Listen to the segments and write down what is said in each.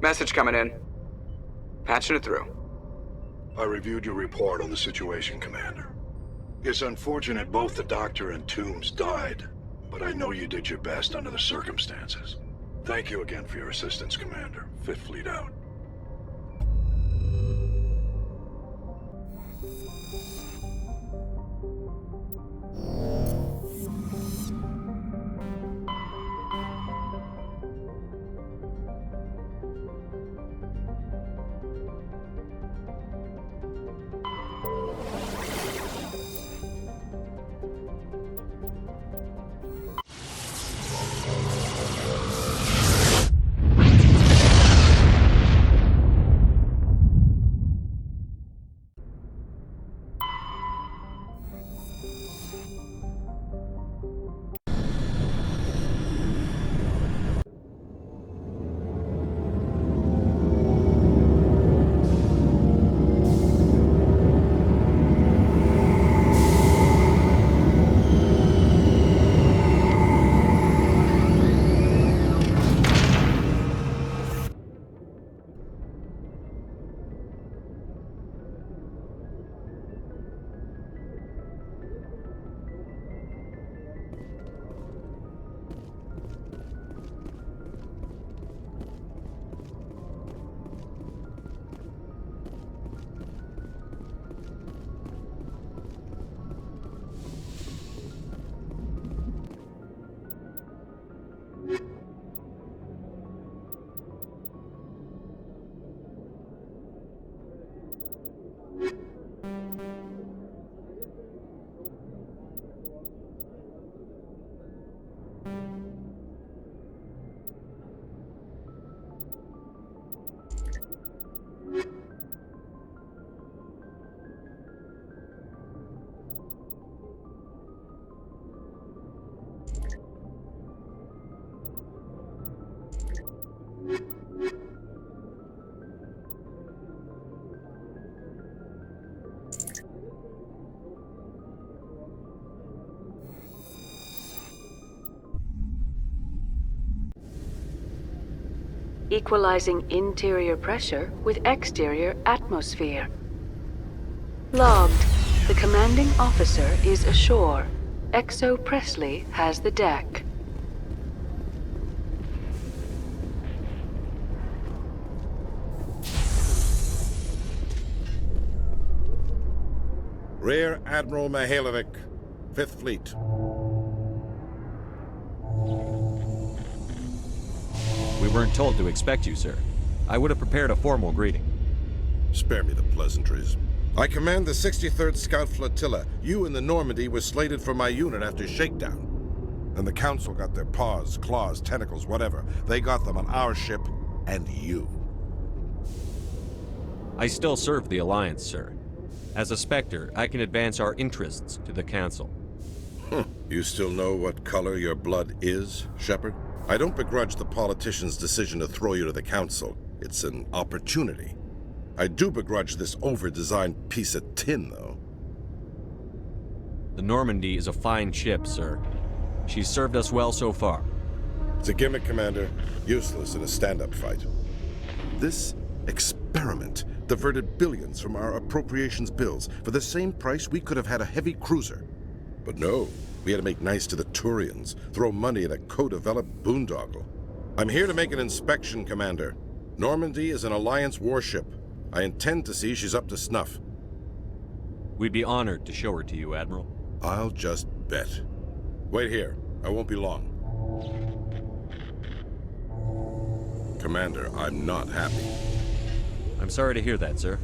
Message coming in. Patching it through. I reviewed your report on the situation, Commander. It's unfortunate both the Doctor and Toombs died, but I know you did your best under the circumstances. Thank you again for your assistance, Commander. Fifth Fleet out. Equalizing interior pressure with exterior atmosphere. Logged. The commanding officer is ashore. Exo Presley has the deck. Rear Admiral Mihailovic, Fifth Fleet. We weren't told to expect you, sir. I would have prepared a formal greeting. Spare me the pleasantries. I command the 63rd Scout Flotilla. You and the Normandy were slated for my unit after shakedown. And the Council got their paws, claws, tentacles, whatever. They got them on our ship, and you. I still serve the Alliance, sir. As a Spectre, I can advance our interests to the Council. You still know what color your blood is, Shepard? I don't begrudge the politician's decision to throw you to the Council. It's an opportunity. I do begrudge this over-designed piece of tin, though. The Normandy is a fine ship, sir. She's served us well so far. It's a gimmick, Commander. Useless in a stand-up fight. This experiment diverted billions from our appropriations bills. For the same price, we could have had a heavy cruiser. But no, we had to make nice to the Turians, throw money at a co-developed boondoggle. I'm here to make an inspection, Commander. Normandy is an Alliance warship. I intend to see she's up to snuff. We'd be honored to show her to you, Admiral. I'll just bet. Wait here. I won't be long. Commander, I'm not happy. I'm sorry to hear that, sir.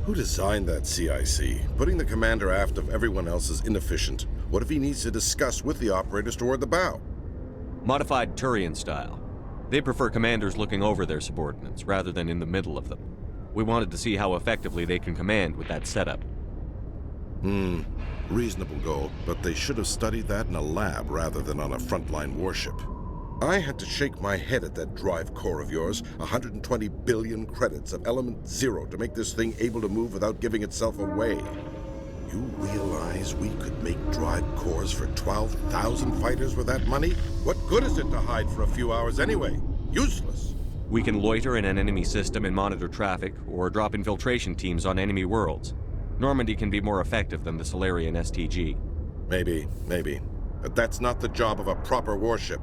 Who designed that CIC? Putting the commander aft of everyone else is inefficient. What if he needs to discuss with the operators toward the bow? Modified Turian style. They prefer commanders looking over their subordinates rather than in the middle of them. We wanted to see how effectively they can command with that setup. Reasonable goal, but they should have studied that in a lab rather than on a frontline warship. I had to shake my head at that drive core of yours, 120 billion credits of element 0 to make this thing able to move without giving itself away. You realize we could make drive cores for 12,000 fighters with that money? What good is it to hide for a few hours anyway? Useless. We can loiter in an enemy system and monitor traffic, or drop infiltration teams on enemy worlds. Normandy can be more effective than the Solarian STG. Maybe. But that's not the job of a proper warship.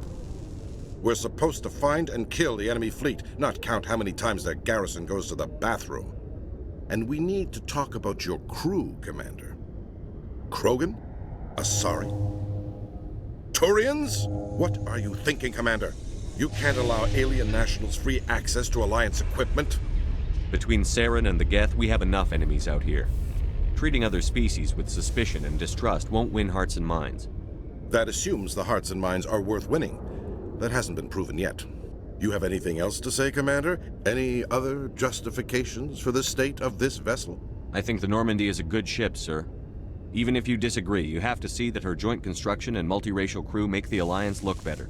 We're supposed to find and kill the enemy fleet, not count how many times their garrison goes to the bathroom. And we need to talk about your crew, Commander. Krogan? Asari? Turians? What are you thinking, Commander? You can't allow alien nationals free access to Alliance equipment? Between Saren and the Geth, we have enough enemies out here. Treating other species with suspicion and distrust won't win hearts and minds. That assumes the hearts and minds are worth winning. That hasn't been proven yet. You have anything else to say, Commander? Any other justifications for the state of this vessel? I think the Normandy is a good ship, sir. Even if you disagree, you have to see that her joint construction and multiracial crew make the Alliance look better.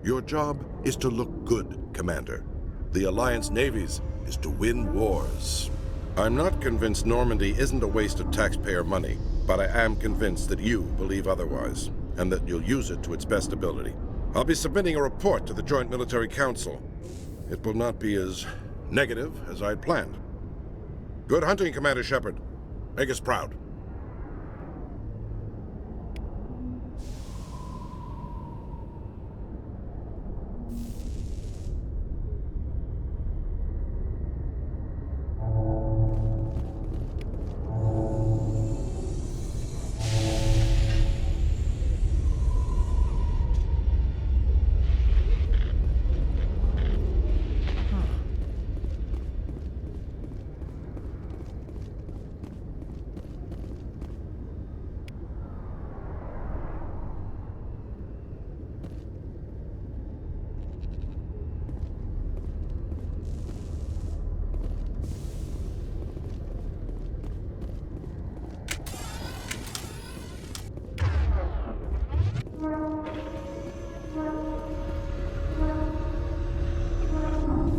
Your job is to look good, Commander. The Alliance navies is to win wars. I'm not convinced Normandy isn't a waste of taxpayer money, but I am convinced that you believe otherwise, and that you'll use it to its best ability. I'll be submitting a report to the Joint Military Council. It will not be as negative as I'd planned. Good hunting, Commander Shepard. Make us proud.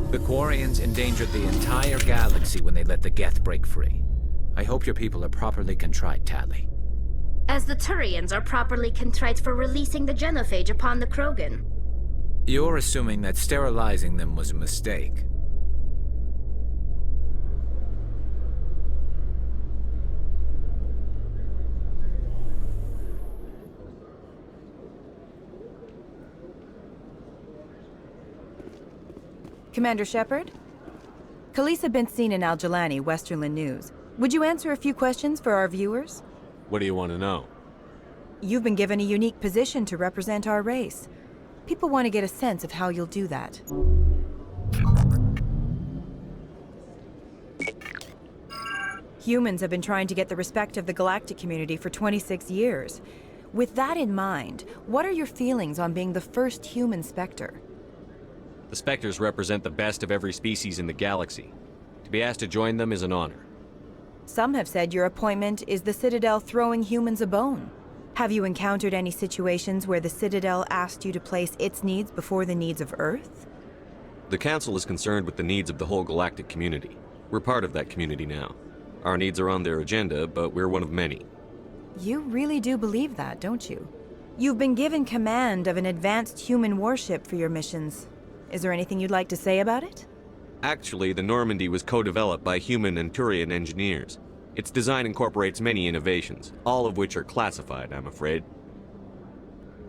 The Quarians endangered the entire galaxy when they let the Geth break free. I hope your people are properly contrite, Tali. As the Turians are properly contrite for releasing the genophage upon the Krogan. You're assuming that sterilizing them was a mistake. Commander Shepard? Khaleesa been seen in Al-Jalani, Westerland News. Would you answer a few questions for our viewers? What do you want to know? You've been given a unique position to represent our race. People want to get a sense of how you'll do that. Humans have been trying to get the respect of the galactic community for 26 years. With that in mind, what are your feelings on being the first human Spectre? The Spectres represent the best of every species in the galaxy. To be asked to join them is an honor. Some have said your appointment is the Citadel throwing humans a bone. Have you encountered any situations where the Citadel asked you to place its needs before the needs of Earth? The Council is concerned with the needs of the whole galactic community. We're part of that community now. Our needs are on their agenda, but we're one of many. You really do believe that, don't you? You've been given command of an advanced human warship for your missions. Is there anything you'd like to say about it? Actually, the Normandy was co-developed by human and Turian engineers. Its design incorporates many innovations, all of which are classified, I'm afraid.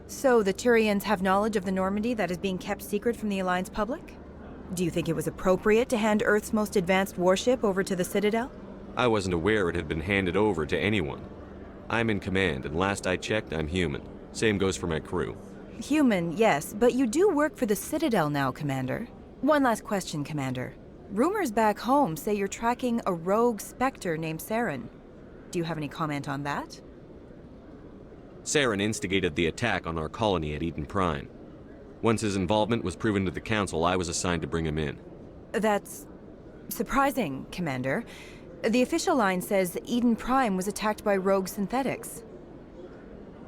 So the Turians have knowledge of the Normandy that is being kept secret from the Alliance public? Do you think it was appropriate to hand Earth's most advanced warship over to the Citadel? I wasn't aware it had been handed over to anyone. I'm in command, and last I checked, I'm human. Same goes for my crew. Human, yes, but you do work for the Citadel now, Commander. One last question, Commander. Rumors back home say you're tracking a rogue Spectre named Saren. Do you have any comment on that? Saren instigated the attack on our colony at Eden Prime. Once his involvement was proven to the Council, I was assigned to bring him in. That's surprising, Commander. The official line says Eden Prime was attacked by rogue synthetics.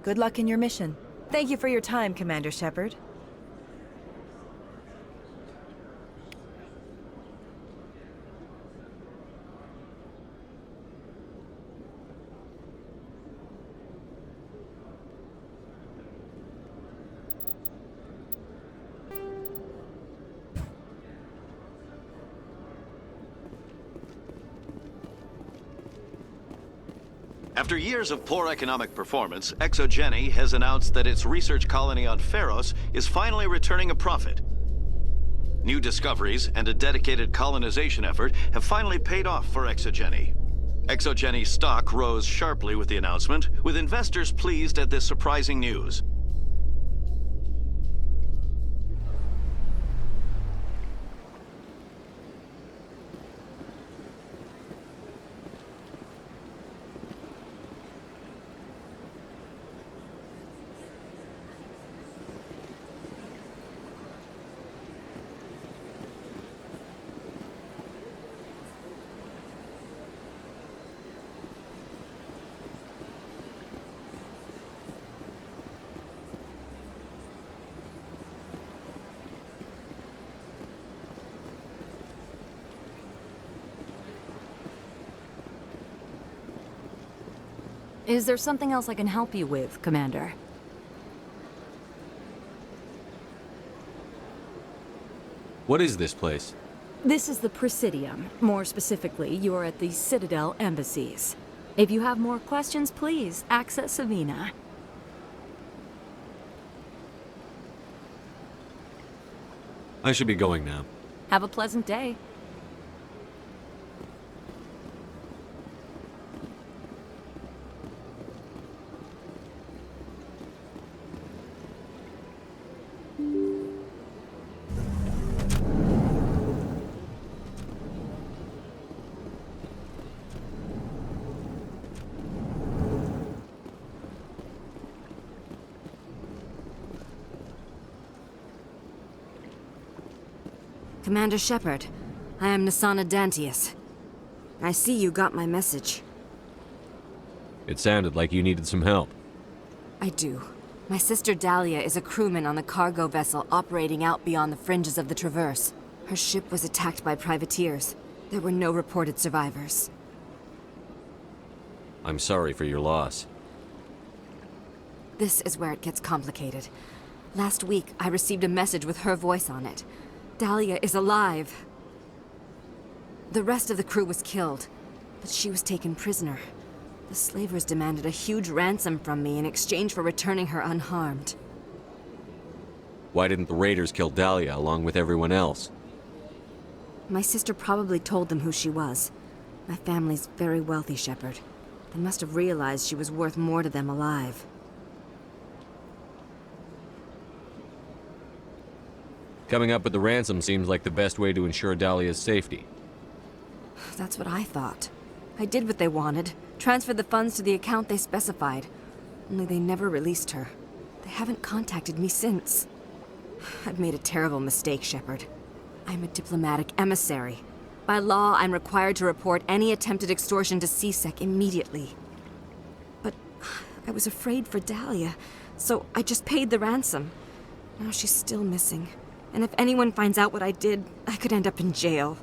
Good luck in your mission. Thank you for your time, Commander Shepard. After years of poor economic performance, ExoGeni has announced that its research colony on Pharos is finally returning a profit. New discoveries and a dedicated colonization effort have finally paid off for ExoGeni. ExoGeni's stock rose sharply with the announcement, with investors pleased at this surprising news. Is there something else I can help you with, Commander? What is this place? This is the Presidium. More specifically, you are at the Citadel embassies. If you have more questions, please access Savina. I should be going now. Have a pleasant day. Commander Shepard, I am Nasana Dantius. I see you got my message. It sounded like you needed some help. I do. My sister Dahlia is a crewman on the cargo vessel operating out beyond the fringes of the Traverse. Her ship was attacked by privateers. There were no reported survivors. I'm sorry for your loss. This is where it gets complicated. Last week, I received a message with her voice on it. Dahlia is alive. The rest of the crew was killed, but she was taken prisoner. The slavers demanded a huge ransom from me in exchange for returning her unharmed. Why didn't the raiders kill Dahlia along with everyone else? My sister probably told them who she was. My family's very wealthy, Shepard. They must have realized she was worth more to them alive. Coming up with the ransom seems like the best way to ensure Dahlia's safety. That's what I thought. I did what they wanted, transferred the funds to the account they specified. Only they never released her. They haven't contacted me since. I've made a terrible mistake, Shepard. I'm a diplomatic emissary. By law, I'm required to report any attempted extortion to CSEC immediately. But I was afraid for Dahlia, so I just paid the ransom. Now she's still missing. And if anyone finds out what I did, I could end up in jail.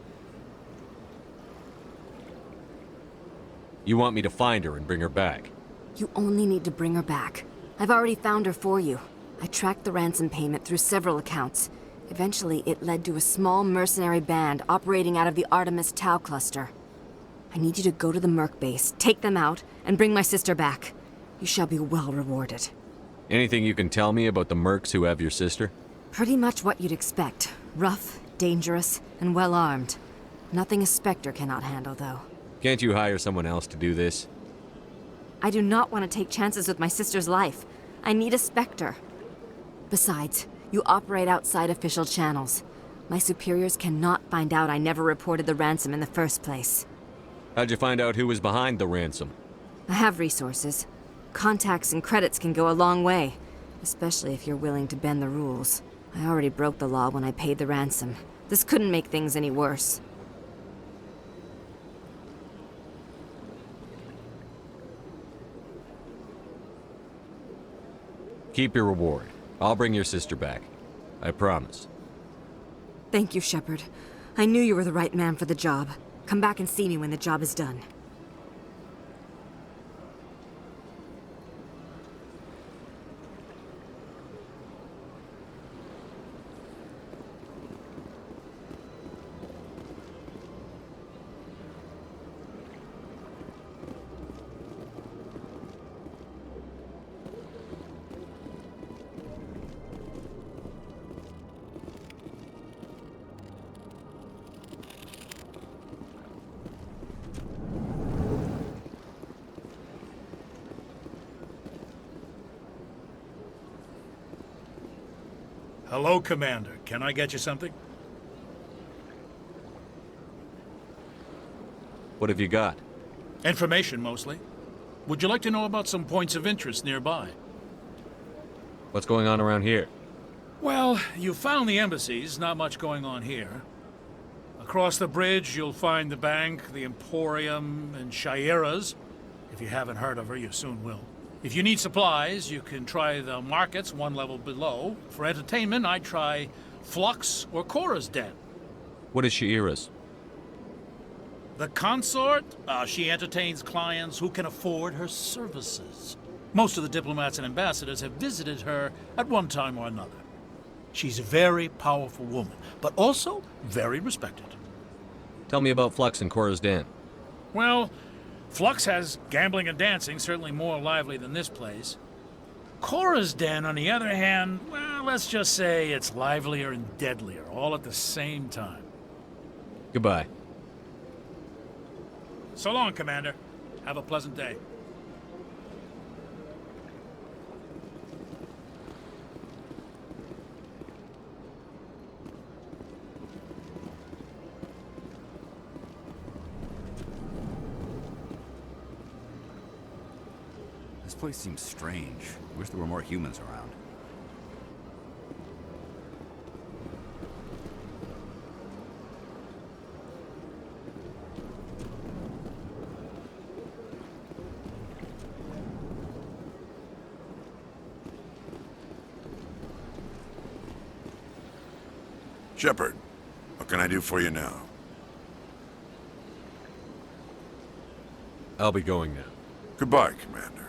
You want me to find her and bring her back? You only need to bring her back. I've already found her for you. I tracked the ransom payment through several accounts. Eventually, it led to a small mercenary band operating out of the Artemis Tau cluster. I need you to go to the Merc base, take them out, and bring my sister back. You shall be well rewarded. Anything you can tell me about the mercs who have your sister? Pretty much what you'd expect. Rough, dangerous, and well-armed. Nothing a Spectre cannot handle, though. Can't you hire someone else to do this? I do not want to take chances with my sister's life. I need a Spectre. Besides, you operate outside official channels. My superiors cannot find out I never reported the ransom in the first place. How'd you find out who was behind the ransom? I have resources. Contacts and credits can go a long way, especially if you're willing to bend the rules. I already broke the law when I paid the ransom. This couldn't make things any worse. Keep your reward. I'll bring your sister back. I promise. Thank you, Shepard. I knew you were the right man for the job. Come back and see me when the job is done. Hello, Commander. Can I get you something? What have you got? Information, mostly. Would you like to know about some points of interest nearby? What's going on around here? Well, you found the embassies. Not much going on here. Across the bridge, you'll find the bank, the Emporium, and Shaira's. If you haven't heard of her, you soon will. If you need supplies, you can try the markets one level below. For entertainment, I'd try Flux or Cora's Den. What is Shaira's? The consort? She entertains clients who can afford her services. Most of the diplomats and ambassadors have visited her at one time or another. She's a very powerful woman, but also very respected. Tell me about Flux and Cora's Den. Well, Flux has gambling and dancing, certainly more lively than this place. Cora's Den, on the other hand, well, let's just say it's livelier and deadlier, all at the same time. Goodbye. So long, Commander. Have a pleasant day. This place seems strange. Wish there were more humans around. Shepard, what can I do for you now? I'll be going now. Goodbye, Commander.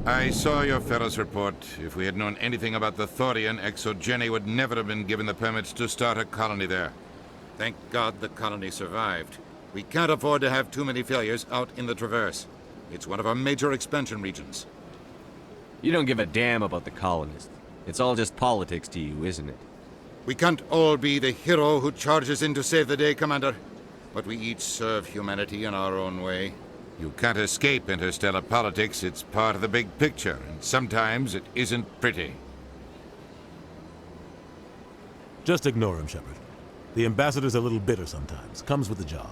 I saw your Ferris report. If we had known anything about the Thorian, ExoGeni would never have been given the permits to start a colony there. Thank God the colony survived. We can't afford to have too many failures out in the Traverse. It's one of our major expansion regions. You don't give a damn about the colonists. It's all just politics to you, isn't it? We can't all be the hero who charges in to save the day, Commander. But we each serve humanity in our own way. You can't escape interstellar politics. It's part of the big picture, and sometimes it isn't pretty. Just ignore him, Shepard. The ambassador's a little bitter sometimes. Comes with the job.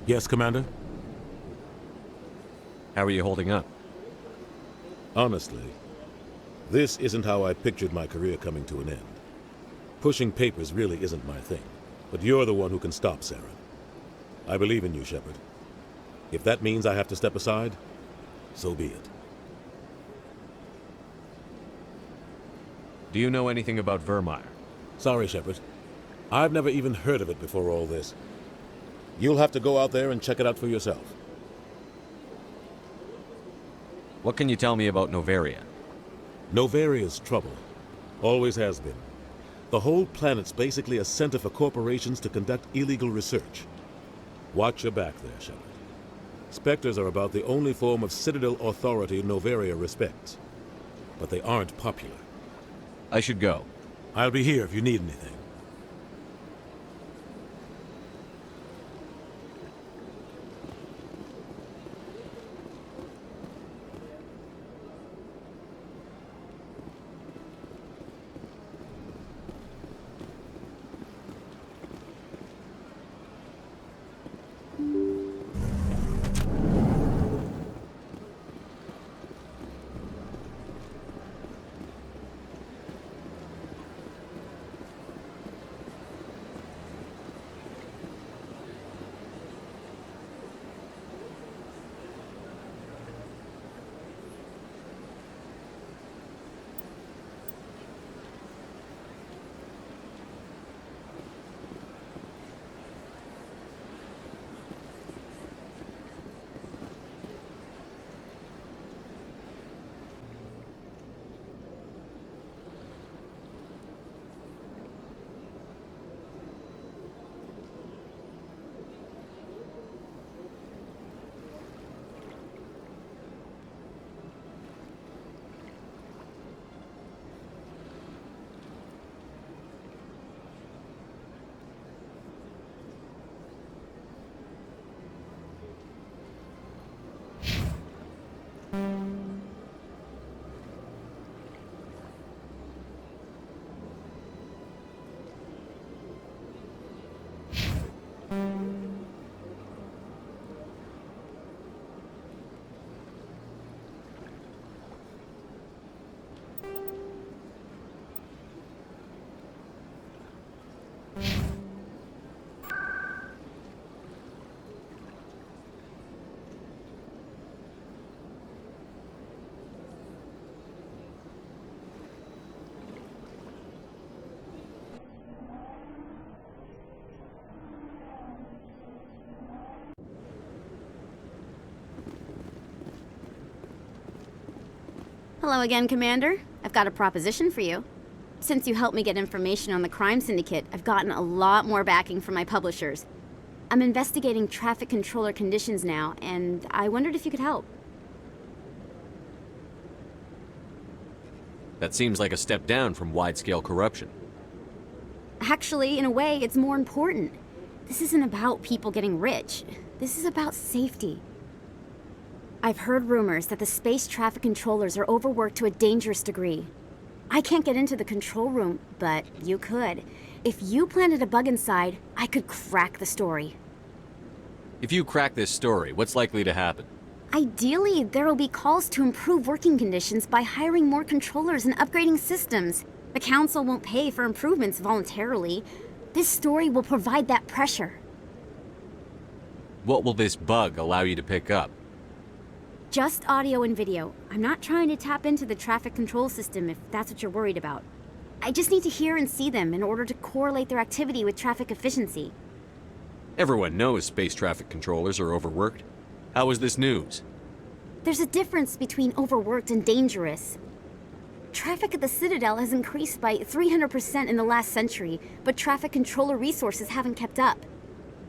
Yes, Commander? How are you holding up? Honestly, this isn't how I pictured my career coming to an end. Pushing papers really isn't my thing, but you're the one who can stop Sarah. I believe in you, Shepard. If that means I have to step aside, so be it. Do you know anything about Vermeer? Sorry, Shepard. I've never even heard of it before all this. You'll have to go out there and check it out for yourself. What can you tell me about Novaria? Novaria's trouble. Always has been. The whole planet's basically a center for corporations to conduct illegal research. Watch your back there, Shepard. Spectres are about the only form of Citadel authority Novaria respects. But they aren't popular. I should go. I'll be here if you need anything. Hello again, Commander. I've got a proposition for you. Since you helped me get information on the crime syndicate, I've gotten a lot more backing from my publishers. I'm investigating traffic controller conditions now, and I wondered if you could help. That seems like a step down from wide-scale corruption. Actually, in a way, it's more important. This isn't about people getting rich. This is about safety. I've heard rumors that the space traffic controllers are overworked to a dangerous degree. I can't get into the control room, but you could. If you planted a bug inside, I could crack the story. If you crack this story, what's likely to happen? Ideally, there will be calls to improve working conditions by hiring more controllers and upgrading systems. The Council won't pay for improvements voluntarily. This story will provide that pressure. What will this bug allow you to pick up? Just audio and video. I'm not trying to tap into the traffic control system if that's what you're worried about. I just need to hear and see them in order to correlate their activity with traffic efficiency. Everyone knows space traffic controllers are overworked. How is this news? There's a difference between overworked and dangerous. Traffic at the Citadel has increased by 300% in the last century, but traffic controller resources haven't kept up.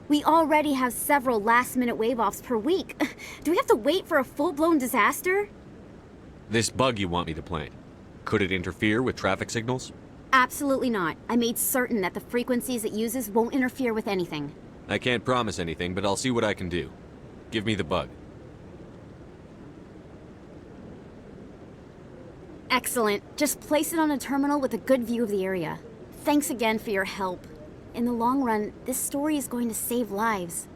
We already have several last-minute wave-offs per week. Do we have to wait for a full-blown disaster? This bug you want me to plant, could it interfere with traffic signals? Absolutely not. I made certain that the frequencies it uses won't interfere with anything. I can't promise anything, but I'll see what I can do. Give me the bug. Excellent. Just place it on a terminal with a good view of the area. Thanks again for your help. In the long run, this story is going to save lives.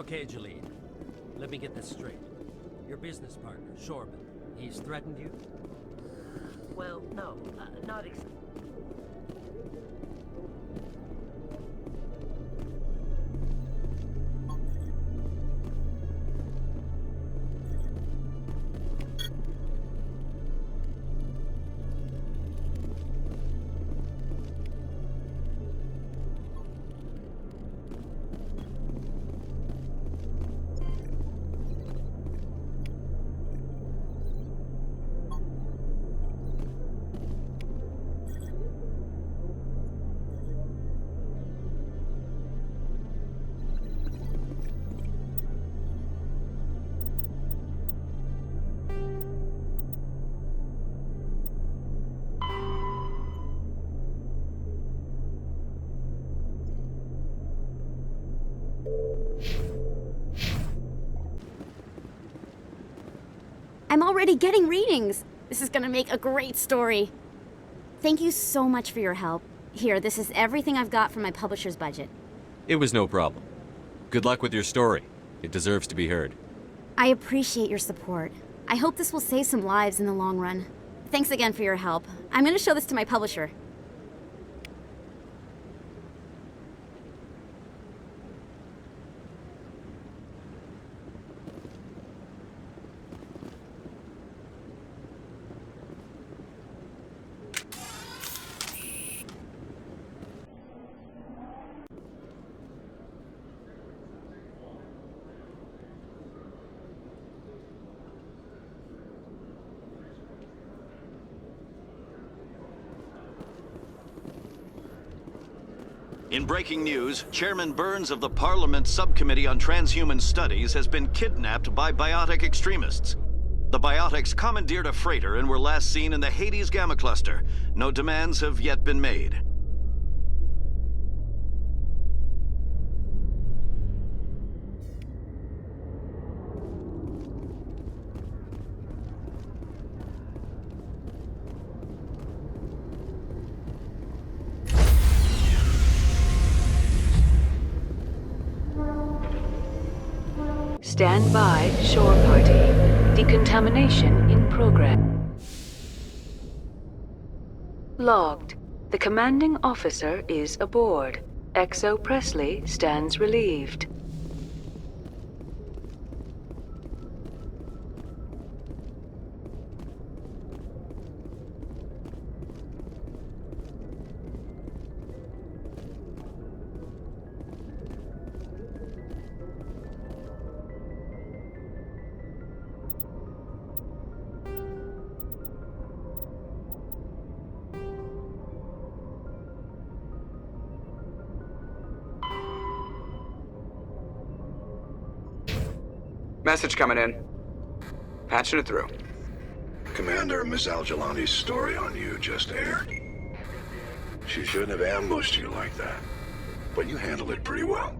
Okay, Jalene. Let me get this straight. Your business partner, Shorman, he's threatened you? Well, no, not exactly. I'm already getting readings. This is gonna make a great story. Thank you so much for your help. Here, this is everything I've got from my publisher's budget. It was no problem. Good luck with your story. It deserves to be heard. I appreciate your support. I hope this will save some lives in the long run. Thanks again for your help. I'm gonna show this to my publisher. In breaking news, Chairman Burns of the Parliament Subcommittee on Transhuman Studies has been kidnapped by biotic extremists. The biotics commandeered a freighter and were last seen in the Hades Gamma Cluster. No demands have yet been made. Stand by, shore party. Decontamination in progress. Logged. The commanding officer is aboard. XO Presley stands relieved. Message coming in. Patching it through. Commander, Miss Al-Jalani's story on you just aired. She shouldn't have ambushed you like that, but you handled it pretty well.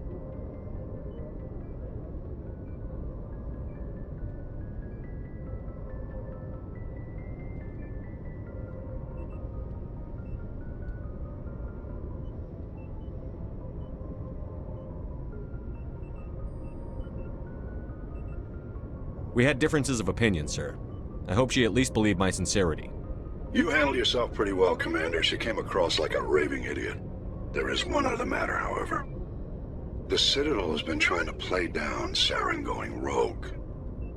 We had differences of opinion, sir. I hope she at least believed my sincerity. You handled yourself pretty well, Commander. She came across like a raving idiot. There is one other matter, however. The Citadel has been trying to play down Saren going rogue.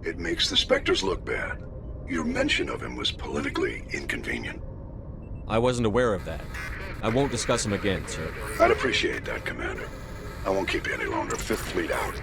It makes the Spectres look bad. Your mention of him was politically inconvenient. I wasn't aware of that. I won't discuss him again, sir. I'd appreciate that, Commander. I won't keep you any longer. Fifth Fleet out.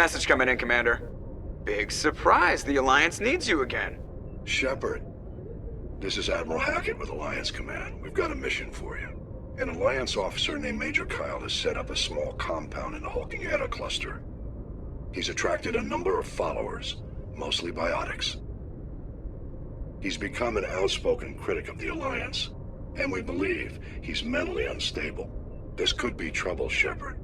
Message coming in, Commander. Big surprise, the Alliance needs you again. Shepard, this is Admiral Hackett with Alliance Command. We've got a mission for you. An Alliance officer named Major Kyle has set up a small compound in the Hulking Eta cluster. He's attracted a number of followers, mostly biotics. He's become an outspoken critic of the Alliance, and we believe he's mentally unstable. This could be trouble, Shepard.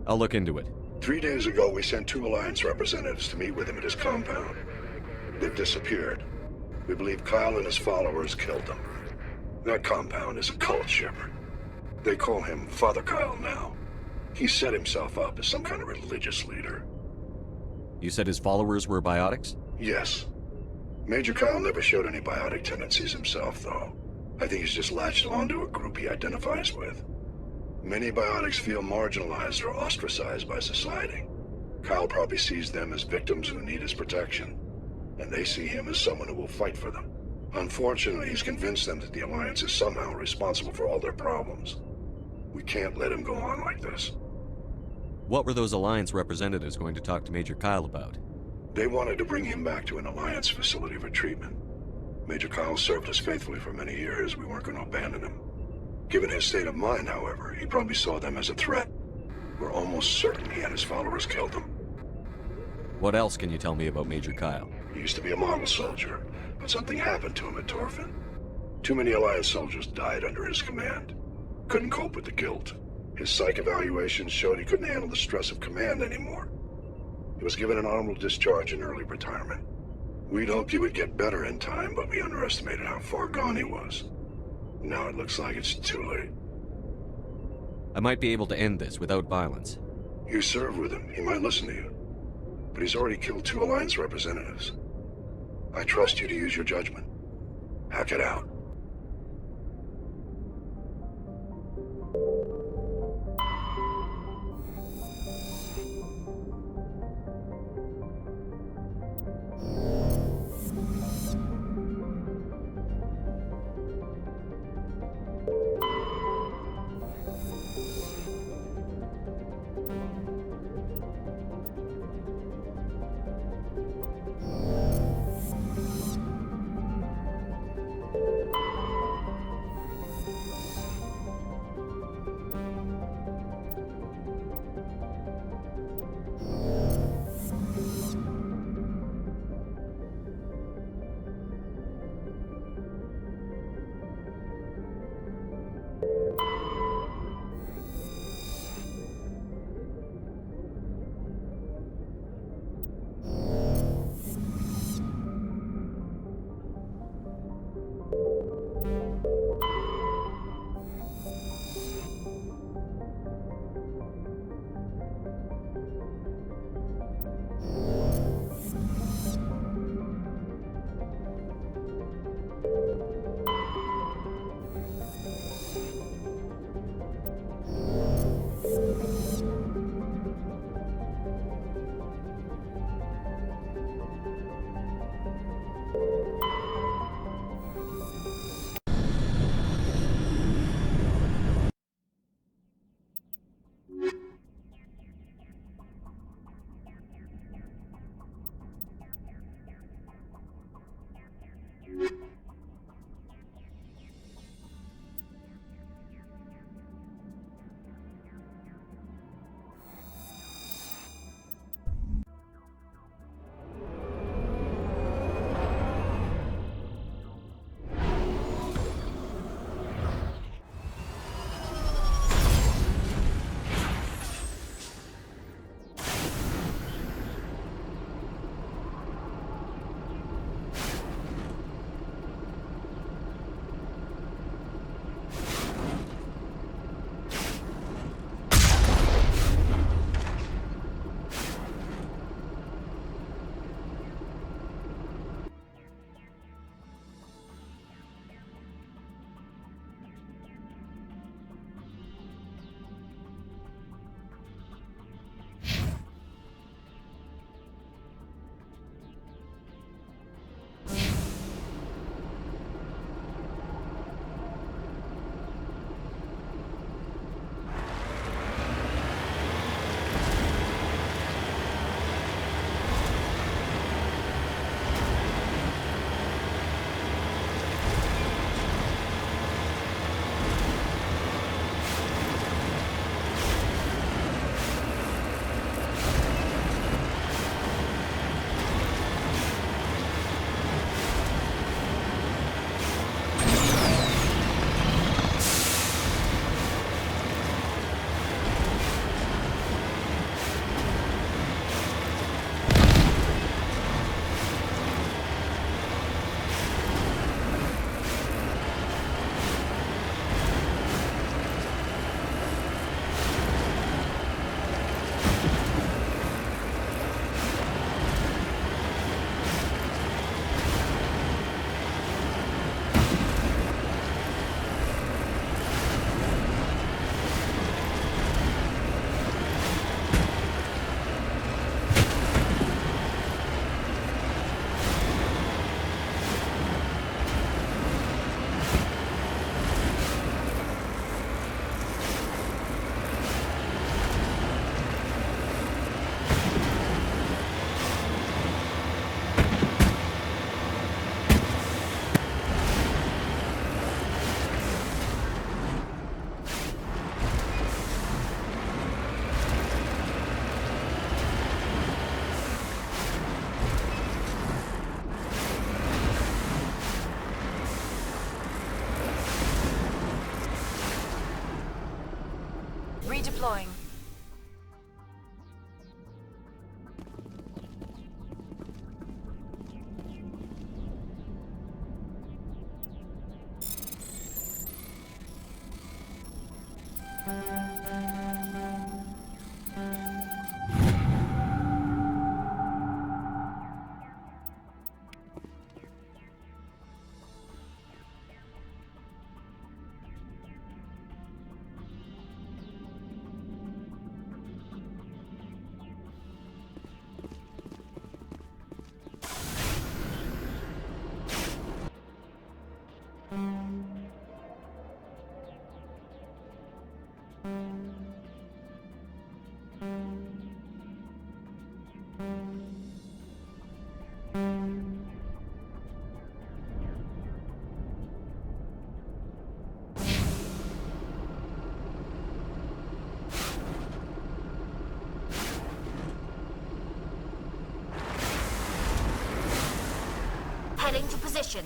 I'll look into it. 3 days ago, we sent 2 Alliance representatives to meet with him at his compound. They've disappeared. We believe Kyle and his followers killed them. That compound is a cult, Shepard. They call him Father Kyle now. He set himself up as some kind of religious leader. You said his followers were biotics? Yes. Major Kyle never showed any biotic tendencies himself, though. I think he's just latched onto a group he identifies with. Many biotics feel marginalized or ostracized by society. Kyle probably sees them as victims who need his protection, and they see him as someone who will fight for them. Unfortunately, he's convinced them that the Alliance is somehow responsible for all their problems. We can't let him go on like this. What were those Alliance representatives going to talk to Major Kyle about? They wanted to bring him back to an Alliance facility for treatment. Major Kyle served us faithfully for many years. We weren't going to abandon him. Given his state of mind, however, he probably saw them as a threat. We're almost certain he and his followers killed them. What else can you tell me about Major Kyle? He used to be a model soldier, but something happened to him at Torfin. Too many Alliance soldiers died under his command. Couldn't cope with the guilt. His psych evaluations showed he couldn't handle the stress of command anymore. He was given an honorable discharge in early retirement. We'd hoped he would get better in time, but we underestimated how far gone he was. Now it looks like it's too late. I might be able to end this without violence. You serve with him. He might listen to you. But he's already killed 2 Alliance representatives. I trust you to use your judgment. Hack it out. Deploying. Heading to position.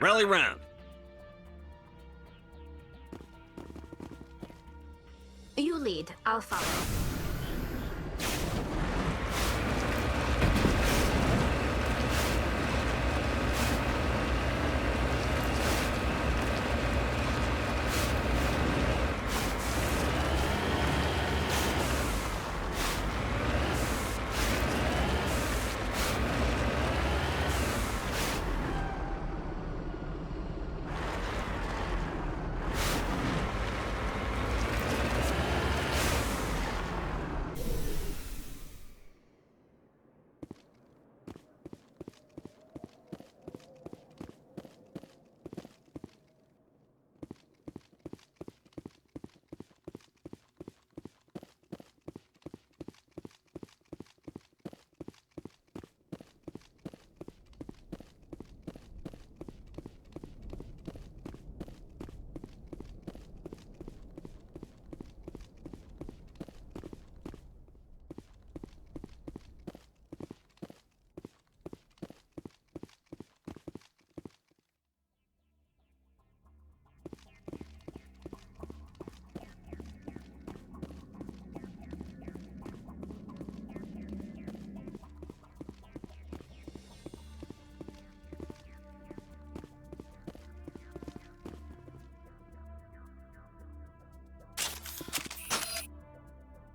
Rally round. You lead. I'll follow.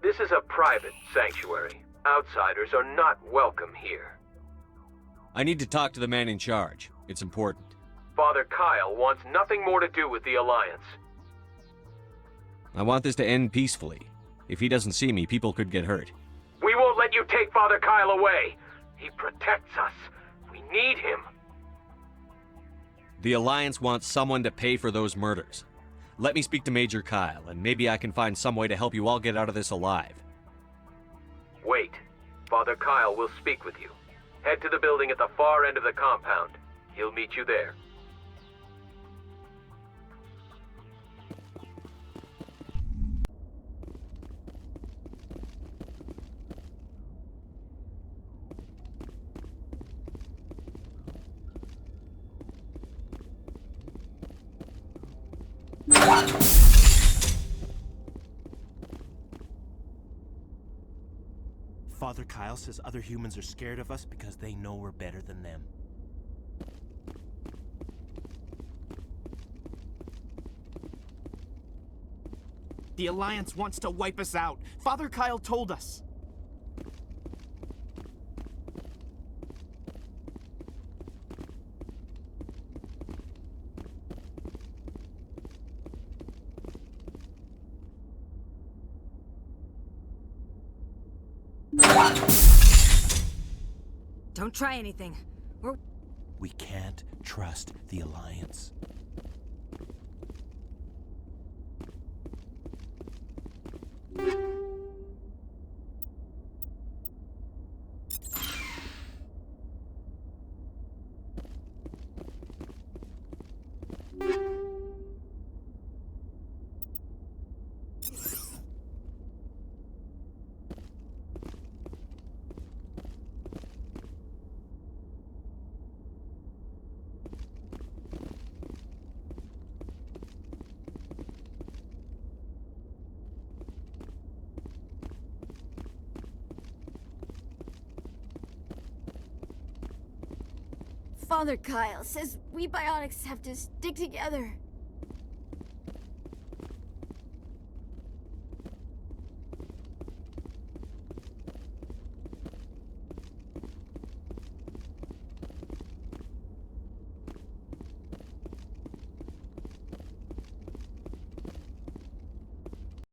This is a private sanctuary. Outsiders are not welcome here. I need to talk to the man in charge. It's important. Father Kyle wants nothing more to do with the Alliance. I want this to end peacefully. If he doesn't see me, people could get hurt. We won't let you take Father Kyle away. He protects us. We need him. The Alliance wants someone to pay for those murders. Let me speak to Major Kyle, and maybe I can find some way to help you all get out of this alive. Wait. Father Kyle will speak with you. Head to the building at the far end of the compound. He'll meet you there. Father Kyle says other humans are scared of us because they know we're better than them. The Alliance wants to wipe us out. Father Kyle told us. Don't try anything. We can't trust the Alliance. Father Kyle says we biotics have to stick together.